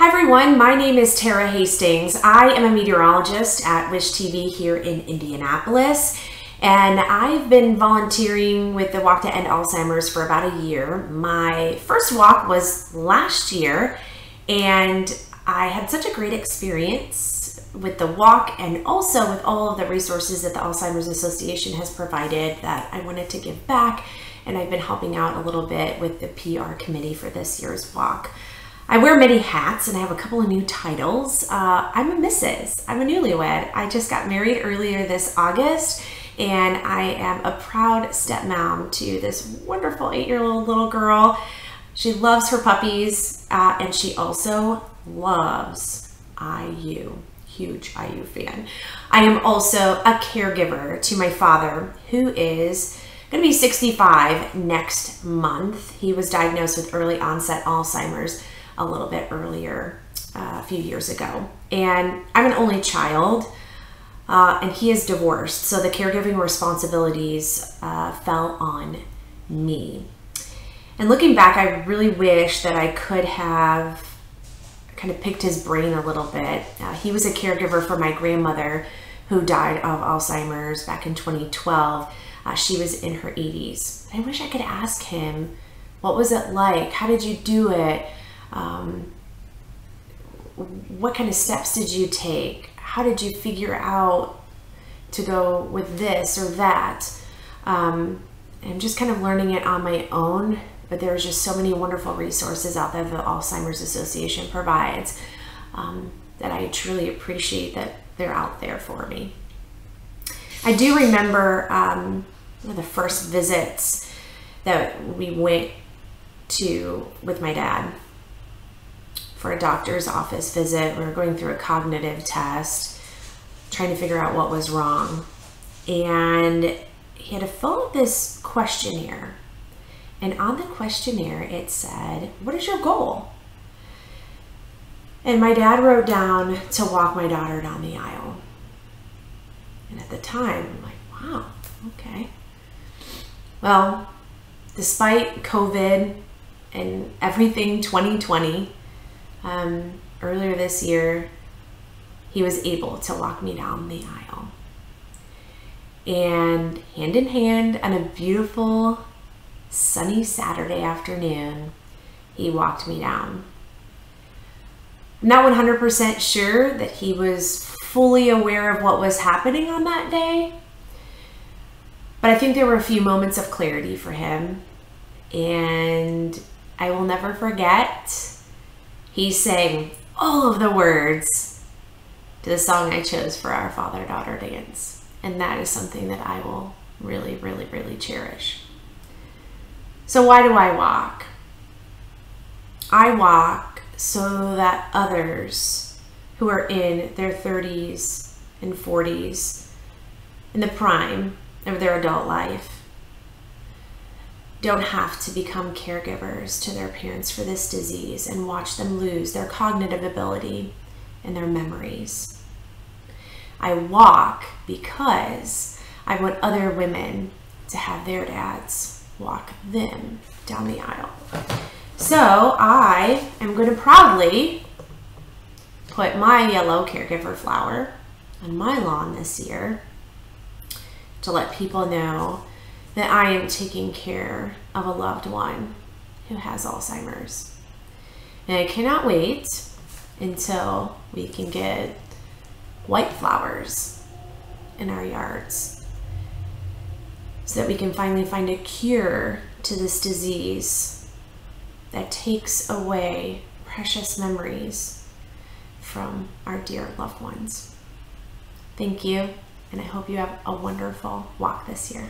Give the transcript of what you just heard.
Hi everyone, my name is Tara Hastings. I am a meteorologist at Wish TV here in Indianapolis, and I've been volunteering with the Walk to End Alzheimer's for about a year. My first walk was last year, and I had such a great experience with the walk and also with all of the resources that the Alzheimer's Association has provided that I wanted to give back, and I've been helping out a little bit with the PR committee for this year's walk. I wear many hats and I have a couple of new titles. I'm a Mrs. I'm a newlywed. I just got married earlier this August, and I am a proud stepmom to this wonderful 8-year-old little girl. She loves her puppies, and she also loves IU. Huge IU fan. I am also a caregiver to my father, who is going to be 65 next month. He was diagnosed with early onset Alzheimer's a little bit earlier, a few years ago. And I'm an only child, and he is divorced, so the caregiving responsibilities fell on me. And looking back, I really wish that I could have kind of picked his brain a little bit. He was a caregiver for my grandmother who died of Alzheimer's back in 2012. She was in her 80s. I wish I could ask him, what was it like? How did you do it? What kind of steps did you take? How did you figure out to go with this or that? I'm just kind of learning it on my own, but there's just so many wonderful resources out there that the Alzheimer's Association provides that I truly appreciate that they're out there for me. I do remember one of the first visits that we went to with my dad for a doctor's office visit. We were going through a cognitive test, trying to figure out what was wrong. And he had to fill out this questionnaire. And on the questionnaire, it said, "What is your goal?" And my dad wrote down to walk my daughter down the aisle. And at the time, I'm like, wow, okay. Well, despite COVID and everything 2020, earlier this year, he was able to walk me down the aisle. And hand in hand on a beautiful sunny Saturday afternoon, he walked me down. I'm not 100% sure that he was fully aware of what was happening on that day, but I think there were a few moments of clarity for him, and I will never forget, he sang all of the words to the song I chose for our father-daughter dance. And that is something that I will really, really, really cherish. So why do I walk? I walk so that others who are in their 30s and 40s, in the prime of their adult life, don't have to become caregivers to their parents for this disease and watch them lose their cognitive ability and their memories. I walk because I want other women to have their dads walk them down the aisle. So I am going to proudly put my yellow caregiver flower on my lawn this year to let people know that I am taking care of a loved one who has Alzheimer's. And I cannot wait until we can get white flowers in our yards so that we can finally find a cure to this disease that takes away precious memories from our dear loved ones. Thank you, and I hope you have a wonderful walk this year.